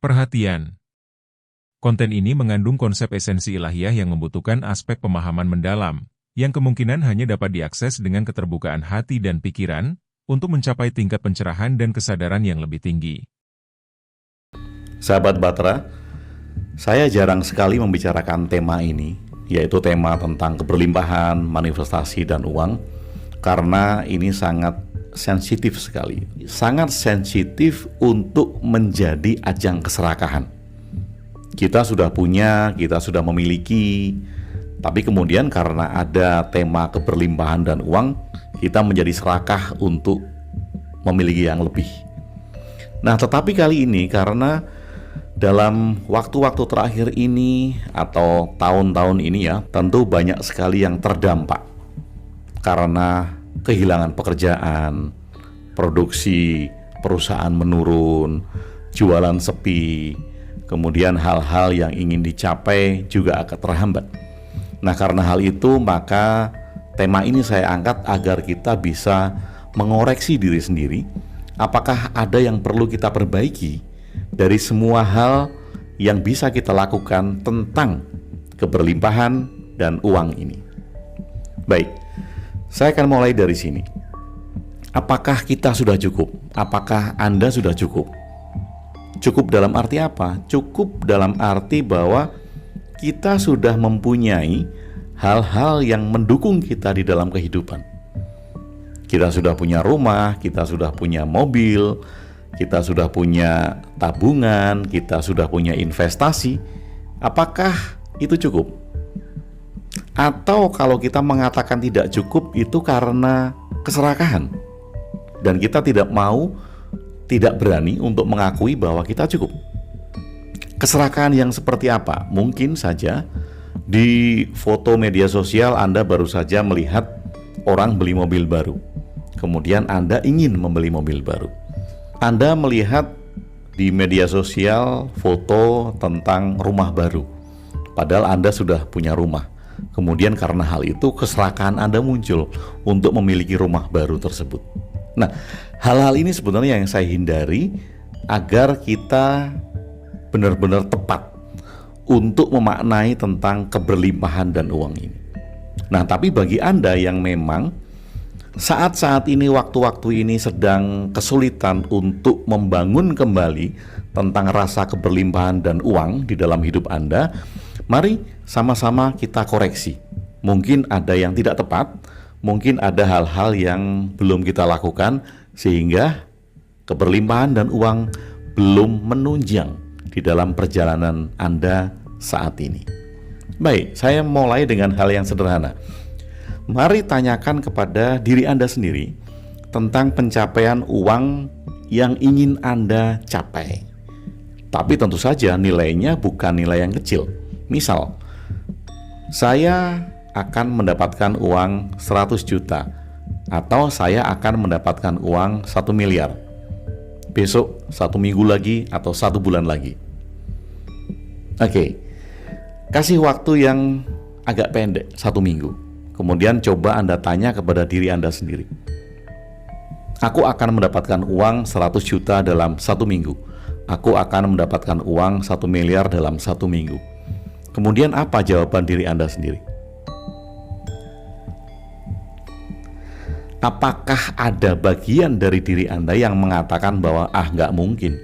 Perhatian. Konten ini mengandung konsep esensi ilahiyah yang membutuhkan aspek pemahaman mendalam, yang kemungkinan hanya dapat diakses dengan keterbukaan hati dan pikiran, untuk mencapai tingkat pencerahan dan kesadaran yang lebih tinggi. Sahabat Batra, saya jarang sekali membicarakan tema ini, yaitu tema tentang keberlimpahan, manifestasi, dan uang, karena ini sangat sensitif sekali. Sangat sensitif untuk menjadi ajang keserakahan. Kita sudah punya, kita sudah memiliki, tapi kemudian karena ada tema keberlimpahan dan uang, kita menjadi serakah untuk memiliki yang lebih. Nah, tetapi kali ini karena dalam waktu-waktu terakhir ini atau tahun-tahun ini ya, tentu banyak sekali yang terdampak karena kehilangan pekerjaan, produksi perusahaan menurun, jualan sepi, kemudian hal-hal yang ingin dicapai juga akan terhambat. Nah, karena hal itu maka tema ini saya angkat agar kita bisa mengoreksi diri sendiri. Apakah ada yang perlu kita perbaiki dari semua hal yang bisa kita lakukan tentang keberlimpahan dan uang ini? Baik, saya akan mulai dari sini. Apakah kita sudah cukup? Apakah Anda sudah cukup? Cukup dalam arti apa? Cukup dalam arti bahwa kita sudah mempunyai hal-hal yang mendukung kita di dalam kehidupan. Kita sudah punya rumah, kita sudah punya mobil, kita sudah punya tabungan, kita sudah punya investasi. Apakah itu cukup? Atau kalau kita mengatakan tidak cukup itu karena keserakahan, dan kita tidak berani untuk mengakui bahwa kita cukup. Keserakahan yang seperti apa? Mungkin saja di foto media sosial Anda baru saja melihat orang beli mobil baru, kemudian Anda ingin membeli mobil baru. Anda melihat di media sosial foto tentang rumah baru, padahal Anda sudah punya rumah. Kemudian karena hal itu keserakahan Anda muncul untuk memiliki rumah baru tersebut. Nah, hal-hal ini sebenarnya yang saya hindari agar kita benar-benar tepat untuk memaknai tentang keberlimpahan dan uang ini. Nah, tapi bagi Anda yang memang saat-saat ini, waktu-waktu ini sedang kesulitan untuk membangun kembali tentang rasa keberlimpahan dan uang di dalam hidup Anda, mari sama-sama kita koreksi. Mungkin ada yang tidak tepat, mungkin ada hal-hal yang belum kita lakukan sehingga keberlimpahan dan uang belum menunjang di dalam perjalanan Anda saat ini. Baik, saya mulai dengan hal yang sederhana. Mari tanyakan kepada diri Anda sendiri tentang pencapaian uang yang ingin Anda capai. Tapi tentu saja nilainya bukan nilai yang kecil. Misal, saya akan mendapatkan uang 100 juta atau saya akan mendapatkan uang 1 miliar besok, 1 minggu lagi, atau 1 bulan lagi. Oke, kasih waktu yang agak pendek, 1 minggu. Kemudian coba Anda tanya kepada diri Anda sendiri. Aku akan mendapatkan uang 100 juta dalam 1 minggu. Aku akan mendapatkan uang 1 miliar dalam 1 minggu. Kemudian apa jawaban diri Anda sendiri? Apakah ada bagian dari diri Anda yang mengatakan bahwa nggak mungkin?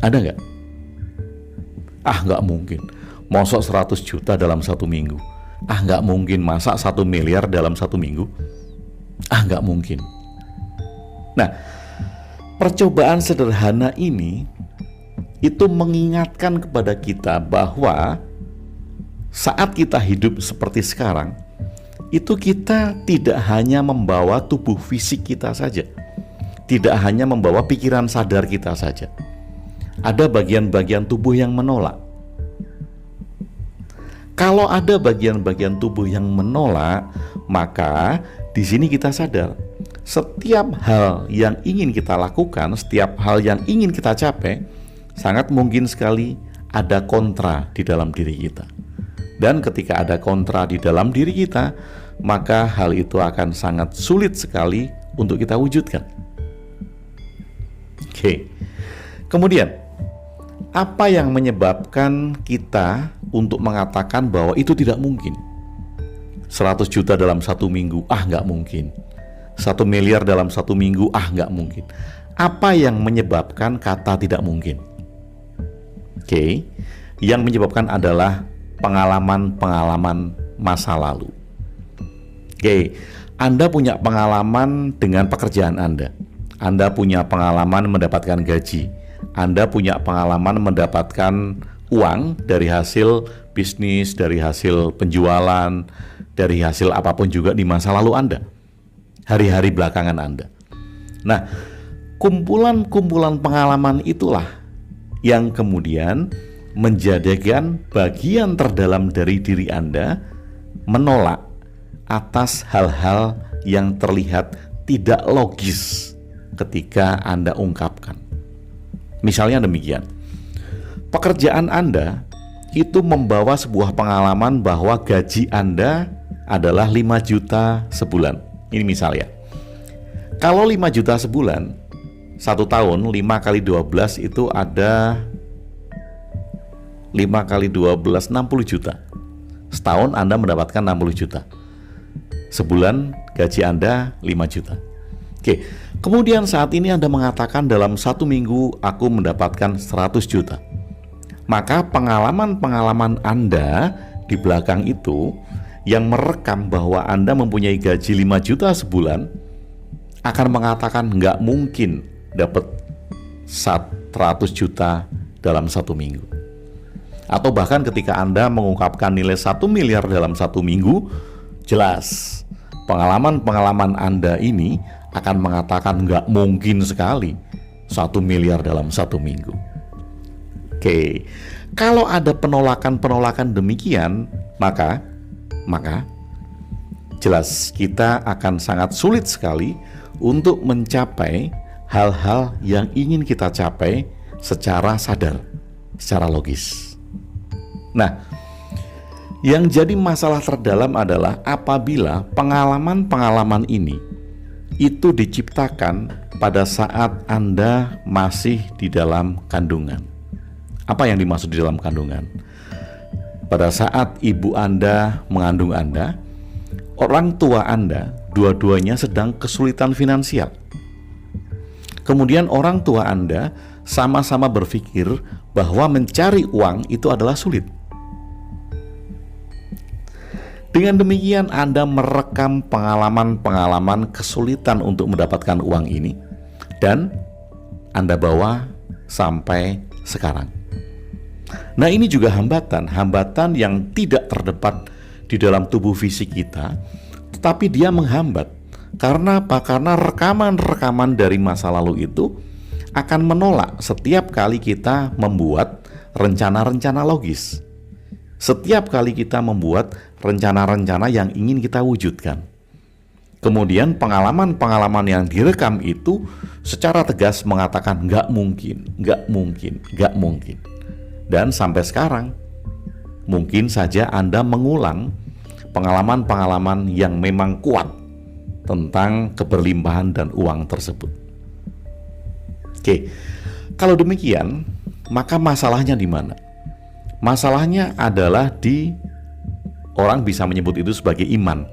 Ada nggak? Nggak mungkin. Mosok 100 juta dalam 1 minggu? Nggak mungkin. Masa 1 miliar dalam 1 minggu? Nggak mungkin. Nah, percobaan sederhana ini itu mengingatkan kepada kita bahwa saat kita hidup seperti sekarang, itu kita tidak hanya membawa tubuh fisik kita saja, tidak hanya membawa pikiran sadar kita saja. Ada bagian-bagian tubuh yang menolak. Kalau ada bagian-bagian tubuh yang menolak, maka di sini kita sadar setiap hal yang ingin kita lakukan, setiap hal yang ingin kita capai, sangat mungkin sekali ada kontra di dalam diri kita. Dan ketika ada kontra di dalam diri kita, maka hal itu akan sangat sulit sekali untuk kita wujudkan. Oke. Kemudian, Apa yang menyebabkan kita untuk mengatakan bahwa itu tidak mungkin? 100 juta dalam 1 minggu, nggak mungkin. 1 miliar dalam 1 minggu, nggak mungkin. Apa yang menyebabkan kata tidak mungkin? Oke, yang menyebabkan adalah pengalaman-pengalaman masa lalu. Oke, Anda punya pengalaman dengan pekerjaan Anda. Anda punya pengalaman mendapatkan gaji. Anda punya pengalaman mendapatkan uang dari hasil bisnis, dari hasil penjualan, dari hasil apapun juga di masa lalu Anda, hari-hari belakangan Anda. Nah, kumpulan-kumpulan pengalaman itulah yang kemudian menjadikan bagian terdalam dari diri Anda menolak atas hal-hal yang terlihat tidak logis ketika Anda ungkapkan. Misalnya demikian, pekerjaan Anda itu membawa sebuah pengalaman bahwa gaji Anda adalah 5 juta sebulan. Ini misalnya, kalau 5 juta sebulan, 1 tahun 5 kali 12 itu ada 5 kali 12 60 juta. Setahun Anda mendapatkan 60 juta. Sebulan gaji Anda 5 juta. Oke, kemudian saat ini Anda mengatakan dalam 1 minggu aku mendapatkan 100 juta. Maka pengalaman-pengalaman Anda di belakang itu yang merekam bahwa Anda mempunyai gaji 5 juta sebulan akan mengatakan nggak mungkin dapat 100 juta dalam 1 minggu. Atau bahkan ketika Anda mengungkapkan nilai 1 miliar dalam 1 minggu, jelas pengalaman-pengalaman Anda ini akan mengatakan nggak mungkin sekali 1 miliar dalam 1 minggu. Oke, kalau ada penolakan-penolakan demikian, maka jelas kita akan sangat sulit sekali untuk mencapai hal-hal yang ingin kita capai secara sadar, secara logis. Nah, yang jadi masalah terdalam adalah apabila pengalaman-pengalaman ini itu diciptakan pada saat Anda masih di dalam kandungan. Apa yang dimaksud di dalam kandungan? Pada saat ibu Anda mengandung Anda, orang tua Anda dua-duanya sedang kesulitan finansial. Kemudian orang tua Anda sama-sama berpikir bahwa mencari uang itu adalah sulit. Dengan demikian Anda merekam pengalaman-pengalaman kesulitan untuk mendapatkan uang ini dan Anda bawa sampai sekarang. Nah, ini juga hambatan yang tidak terdapat di dalam tubuh fisik kita, tetapi dia menghambat. Karena apa? Karena rekaman-rekaman dari masa lalu itu akan menolak setiap kali kita membuat rencana-rencana logis. Setiap kali kita membuat rencana-rencana yang ingin kita wujudkan. Kemudian pengalaman-pengalaman yang direkam itu secara tegas mengatakan nggak mungkin. Dan sampai sekarang, mungkin saja Anda mengulang pengalaman-pengalaman yang memang kuat tentang keberlimpahan dan uang tersebut. Oke, kalau demikian, maka masalahnya di mana? Masalahnya adalah di orang bisa menyebut itu sebagai iman.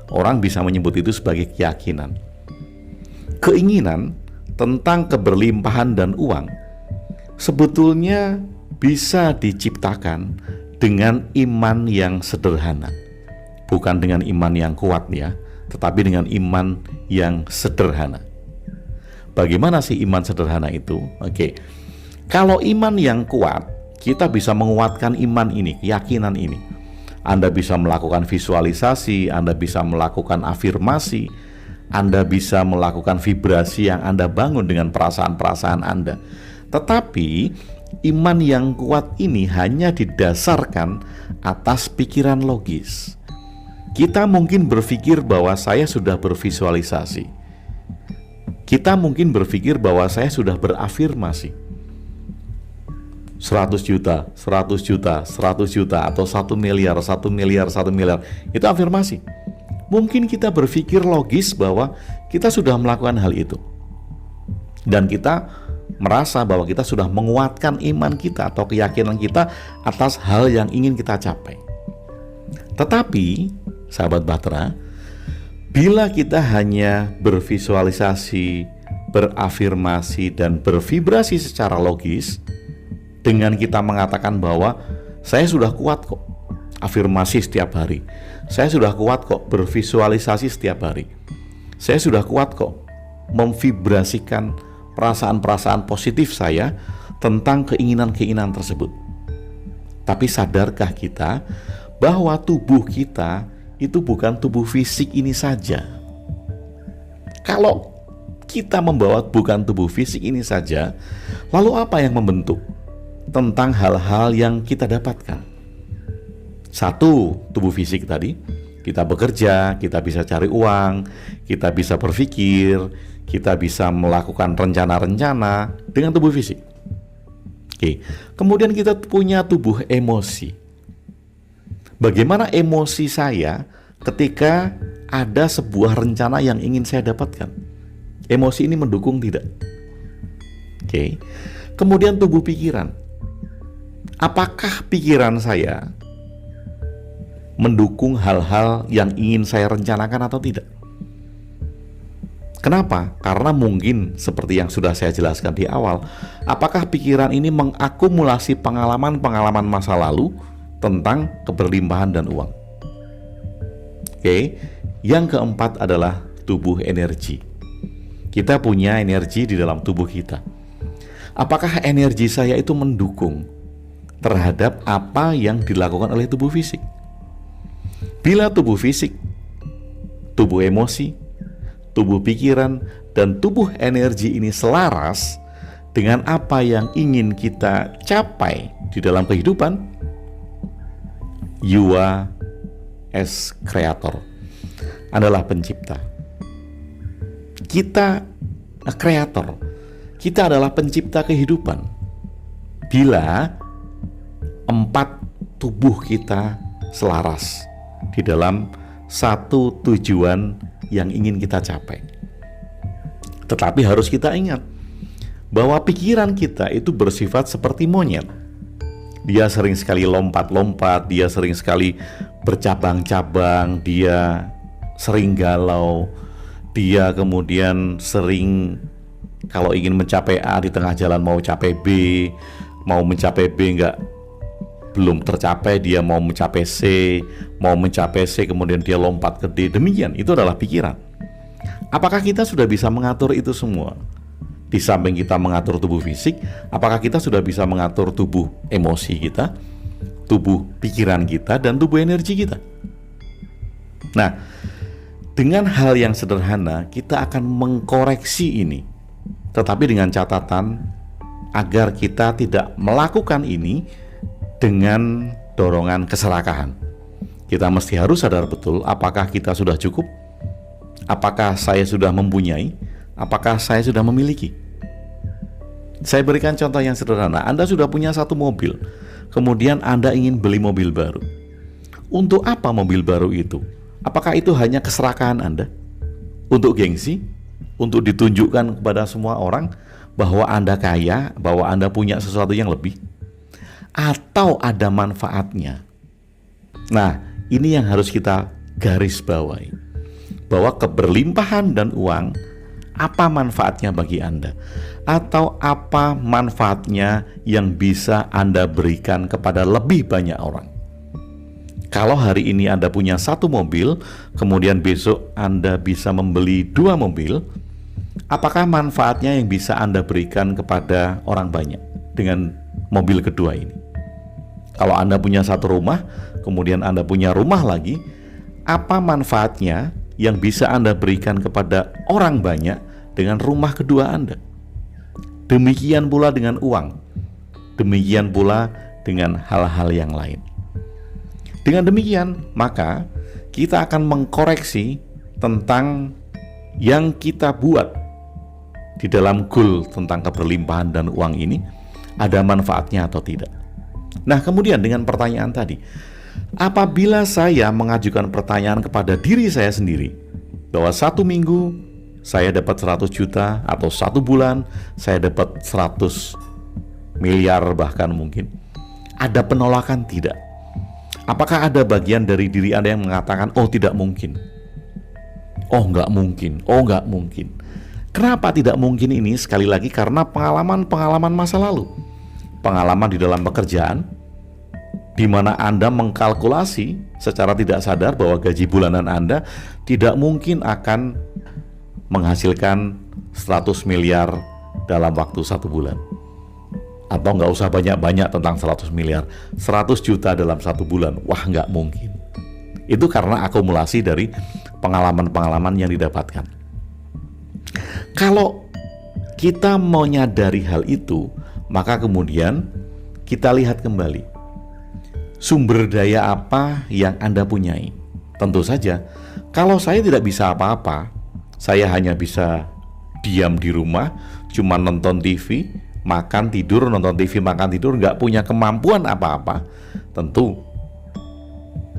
Orang bisa menyebut itu sebagai keyakinan. Keinginan tentang keberlimpahan dan uang sebetulnya bisa diciptakan dengan iman yang sederhana. Bukan dengan iman yang kuat ya, tetapi dengan iman yang sederhana. Bagaimana sih iman sederhana itu? Oke. Kalau iman yang kuat, kita bisa menguatkan iman ini, keyakinan ini. Anda bisa melakukan visualisasi, Anda bisa melakukan afirmasi, Anda bisa melakukan vibrasi yang Anda bangun dengan perasaan-perasaan Anda. Tetapi iman yang kuat ini hanya didasarkan atas pikiran logis. Kita mungkin berpikir bahwa saya sudah bervisualisasi. Kita mungkin berpikir bahwa saya sudah berafirmasi. 100 juta, 100 juta, 100 juta, atau 1 miliar, 1 miliar, 1 miliar. Itu afirmasi. Mungkin kita berpikir logis bahwa kita sudah melakukan hal itu. Dan kita merasa bahwa kita sudah menguatkan iman kita atau keyakinan kita atas hal yang ingin kita capai. Tetapi, sahabat Bahtera, bila kita hanya bervisualisasi, berafirmasi, dan bervibrasi secara logis, dengan kita mengatakan bahwa saya sudah kuat kok afirmasi setiap hari, saya sudah kuat kok bervisualisasi setiap hari, saya sudah kuat kok memvibrasikan perasaan-perasaan positif saya tentang keinginan-keinginan tersebut. Tapi sadarkah kita bahwa tubuh kita itu bukan tubuh fisik ini saja? Kalau kita membawa bukan tubuh fisik ini saja, lalu apa yang membentuk tentang hal-hal yang kita dapatkan? Satu, tubuh fisik tadi. Kita bekerja, kita bisa cari uang, kita bisa berpikir, kita bisa melakukan rencana-rencana dengan tubuh fisik. Oke. Kemudian kita punya tubuh emosi. Bagaimana emosi saya ketika ada sebuah rencana yang ingin saya dapatkan? Emosi ini mendukung tidak? Oke. Kemudian tubuh pikiran. Apakah pikiran saya mendukung hal-hal yang ingin saya rencanakan atau tidak? Kenapa? Karena mungkin seperti yang sudah saya jelaskan di awal, apakah pikiran ini mengakumulasi pengalaman-pengalaman masa lalu tentang keberlimpahan dan uang? Oke. Yang keempat adalah tubuh energi. Kita punya energi di dalam tubuh kita. Apakah energi saya itu mendukung terhadap apa yang dilakukan oleh tubuh fisik? Bila tubuh fisik, tubuh emosi, tubuh pikiran, dan tubuh energi ini selaras dengan apa yang ingin kita capai di dalam kehidupan, you are as creator, adalah pencipta. Kita kreator, kita adalah pencipta kehidupan. Bila empat tubuh kita selaras di dalam satu tujuan yang ingin kita capai. Tetapi harus kita ingat bahwa pikiran kita itu bersifat seperti monyet. Dia sering sekali lompat-lompat, dia sering sekali bercabang-cabang, dia sering galau, dia kemudian sering kalau ingin mencapai A di tengah jalan mau capai B, mau mencapai B belum tercapai, dia mau mencapai C, mau mencapai C kemudian dia lompat ke D. Demikian, itu adalah pikiran. Apakah kita sudah bisa mengatur itu semua? Di samping kita mengatur tubuh fisik, apakah kita sudah bisa mengatur tubuh emosi kita, tubuh pikiran kita, dan tubuh energi kita? Nah, dengan hal yang sederhana kita akan mengkoreksi ini, tetapi dengan catatan agar kita tidak melakukan ini dengan dorongan keserakahan. Kita mesti harus sadar betul apakah kita sudah cukup, apakah saya sudah mempunyai, apakah saya sudah memiliki. Saya berikan contoh yang sederhana. Anda sudah punya satu mobil, kemudian Anda ingin beli mobil baru. Untuk apa mobil baru itu? Apakah itu hanya keserakahan Anda? Untuk gengsi? Untuk ditunjukkan kepada semua orang bahwa Anda kaya, bahwa Anda punya sesuatu yang lebih? Atau ada manfaatnya? Nah, ini yang harus kita garis bawahi, bahwa keberlimpahan dan uang, apa manfaatnya bagi Anda? Atau apa manfaatnya yang bisa Anda berikan kepada lebih banyak orang? Kalau hari ini Anda punya satu mobil, kemudian besok Anda bisa membeli 2 mobil, apakah manfaatnya yang bisa Anda berikan kepada orang banyak dengan mobil kedua ini? Kalau Anda punya satu rumah, kemudian Anda punya rumah lagi, apa manfaatnya yang bisa Anda berikan kepada orang banyak dengan rumah kedua Anda? Demikian pula dengan uang, demikian pula dengan hal-hal yang lain. Dengan demikian, maka kita akan mengkoreksi tentang yang kita buat di dalam goal tentang keberlimpahan dan uang ini, ada manfaatnya atau tidak. Nah, kemudian dengan pertanyaan tadi, apabila saya mengajukan pertanyaan kepada diri saya sendiri bahwa 1 minggu saya dapat 100 juta, atau 1 bulan saya dapat 100 miliar bahkan mungkin. Ada penolakan tidak? Apakah ada bagian dari diri Anda yang mengatakan, oh tidak mungkin, oh nggak mungkin, oh nggak mungkin? Kenapa tidak mungkin ini? Sekali lagi karena pengalaman-pengalaman masa lalu. Pengalaman di dalam pekerjaan, di mana Anda mengkalkulasi secara tidak sadar bahwa gaji bulanan Anda tidak mungkin akan menghasilkan 100 miliar dalam waktu 1 bulan. Atau nggak usah banyak-banyak tentang 100 miliar, 100 juta dalam 1 bulan, wah nggak mungkin. Itu karena akumulasi dari pengalaman-pengalaman yang didapatkan. Kalau kita mau nyadari hal itu, maka kemudian kita lihat kembali sumber daya apa yang Anda punyai. Tentu saja, kalau saya tidak bisa apa-apa, saya hanya bisa diam di rumah, cuma nonton TV, makan tidur, nonton TV, makan tidur, nggak punya kemampuan apa-apa, tentu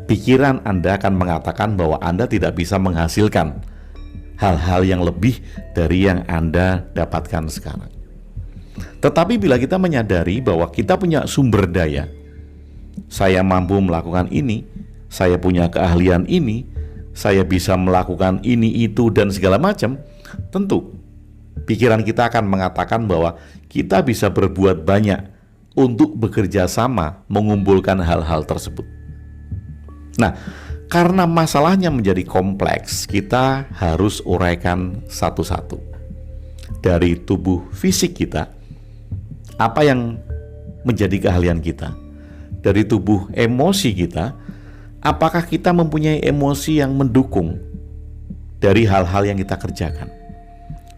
pikiran Anda akan mengatakan bahwa Anda tidak bisa menghasilkan hal-hal yang lebih dari yang Anda dapatkan sekarang. Tetapi bila kita menyadari bahwa kita punya sumber daya, saya mampu melakukan ini, saya punya keahlian ini, saya bisa melakukan ini, itu, dan segala macam, tentu pikiran kita akan mengatakan bahwa kita bisa berbuat banyak untuk bekerja sama mengumpulkan hal-hal tersebut. Nah, karena masalahnya menjadi kompleks, kita harus uraikan satu-satu. Dari tubuh fisik kita, apa yang menjadi keahlian kita? Dari tubuh emosi kita, apakah kita mempunyai emosi yang mendukung dari hal-hal yang kita kerjakan?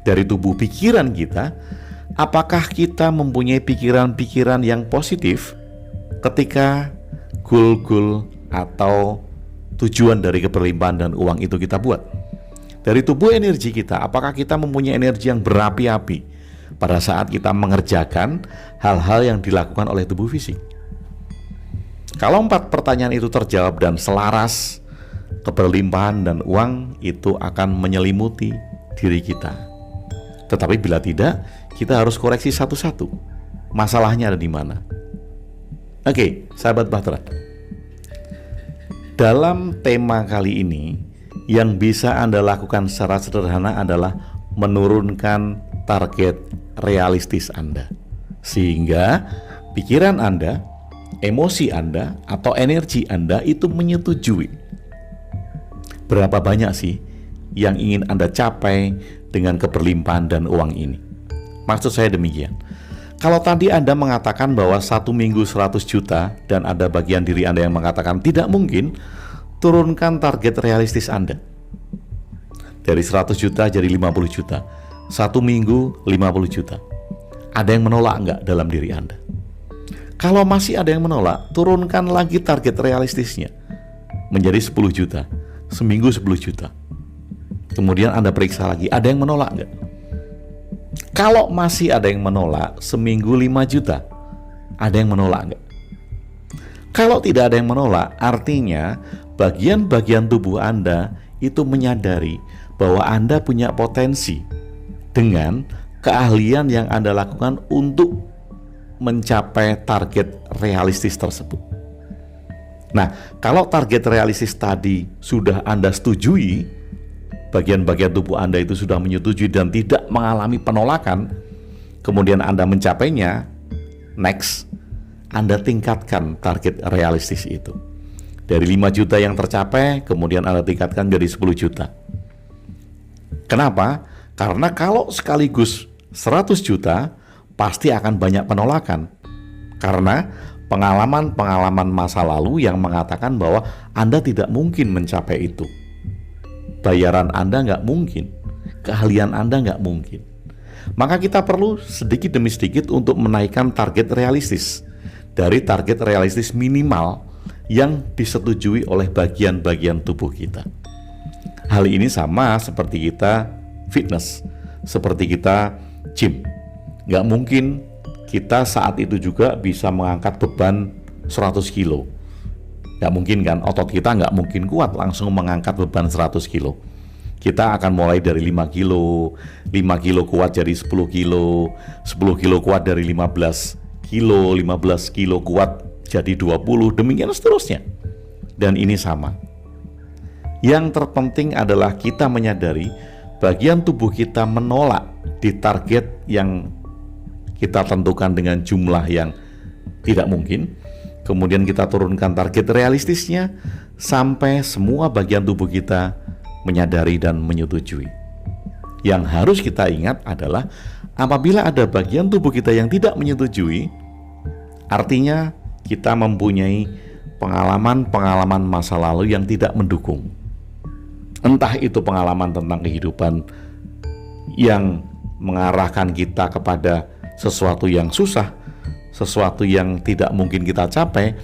Dari tubuh pikiran kita, apakah kita mempunyai pikiran-pikiran yang positif ketika goal-goal atau tujuan dari keberlimpahan dan uang itu kita buat? Dari tubuh energi kita, apakah kita mempunyai energi yang berapi-api pada saat kita mengerjakan hal-hal yang dilakukan oleh tubuh fisik? Kalau 4 pertanyaan itu terjawab dan selaras, keberlimpahan dan uang itu akan menyelimuti diri kita. Tetapi bila tidak, kita harus koreksi satu-satu. Masalahnya ada di mana? Oke, sahabat Bahtera. Dalam tema kali ini, yang bisa Anda lakukan secara sederhana adalah menurunkan target realistis Anda, sehingga pikiran Anda, emosi Anda, atau energi Anda itu menyetujui berapa banyak sih yang ingin Anda capai dengan keberlimpahan dan uang ini. Maksud saya demikian. Kalau tadi Anda mengatakan bahwa 1 minggu 100 juta dan ada bagian diri Anda yang mengatakan tidak mungkin, turunkan target realistis Anda dari 100 juta jadi 50 juta. 1 minggu 50 juta. Ada yang menolak enggak dalam diri Anda? Kalau masih ada yang menolak, turunkan lagi target realistisnya menjadi 10 juta. Seminggu 10 juta. Kemudian Anda periksa lagi, ada yang menolak enggak? Kalau masih ada yang menolak, seminggu 5 juta. Ada yang menolak enggak? Kalau tidak ada yang menolak, artinya bagian-bagian tubuh Anda itu menyadari bahwa Anda punya potensi dengan keahlian yang Anda lakukan untuk mencapai target realistis tersebut. Nah, kalau target realistis tadi sudah Anda setujui, bagian-bagian tubuh Anda itu sudah menyetujui dan tidak mengalami penolakan, kemudian Anda mencapainya, next, Anda tingkatkan target realistis itu. Dari 5 juta yang tercapai, kemudian Anda tingkatkan jadi 10 juta. Kenapa? Karena kalau sekaligus 100 juta, pasti akan banyak penolakan. Karena pengalaman-pengalaman masa lalu yang mengatakan bahwa Anda tidak mungkin mencapai itu. Bayaran Anda nggak mungkin, keahlian Anda nggak mungkin. Maka kita perlu sedikit demi sedikit untuk menaikkan target realistis. Dari target realistis minimal yang disetujui oleh bagian-bagian tubuh kita. Hal ini sama seperti kita fitness, seperti kita gym. Nggak mungkin kita saat itu juga bisa mengangkat beban 100 kilo. Nggak mungkin kan, otot kita nggak mungkin kuat langsung mengangkat beban 100 kilo. Kita akan mulai dari 5 kilo, 5 kilo kuat jadi 10 kilo, 10 kilo kuat dari 15 kilo, 15 kilo kuat jadi 20, demikian seterusnya. Dan ini sama. Yang terpenting adalah kita menyadari bagian tubuh kita menolak di target yang kita tentukan dengan jumlah yang tidak mungkin. Kemudian kita turunkan target realistisnya sampai semua bagian tubuh kita menyadari dan menyetujui. Yang harus kita ingat adalah apabila ada bagian tubuh kita yang tidak menyetujui, artinya kita mempunyai pengalaman-pengalaman masa lalu yang tidak mendukung. Entah itu pengalaman tentang kehidupan yang mengarahkan kita kepada sesuatu yang susah, sesuatu yang tidak mungkin kita capai,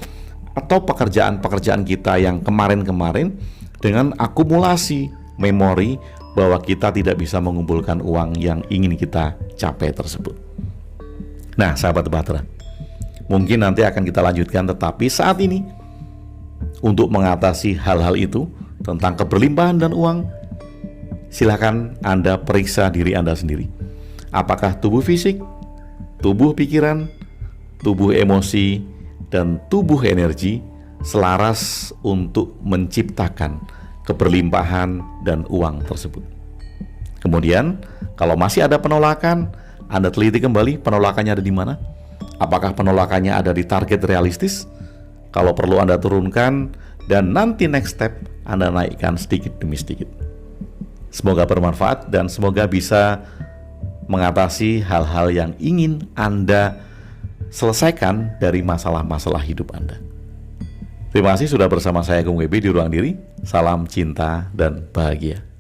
atau pekerjaan-pekerjaan kita yang kemarin-kemarin dengan akumulasi memori bahwa kita tidak bisa mengumpulkan uang yang ingin kita capai tersebut. Nah, sahabat Bahtera, mungkin nanti akan kita lanjutkan, tetapi saat ini untuk mengatasi hal-hal itu tentang keberlimpahan dan uang, silakan Anda periksa diri Anda sendiri. Apakah tubuh fisik, tubuh pikiran, tubuh emosi, dan tubuh energi selaras untuk menciptakan keberlimpahan dan uang tersebut. Kemudian, kalau masih ada penolakan, Anda teliti kembali penolakannya ada di mana. Apakah penolakannya ada di target realistis? Kalau perlu Anda turunkan, dan nanti next step Anda naikkan sedikit demi sedikit. Semoga bermanfaat dan semoga bisa mengatasi hal-hal yang ingin Anda selesaikan dari masalah-masalah hidup Anda. Terima kasih sudah bersama saya Gung WB di Ruang Diri. Salam cinta dan bahagia.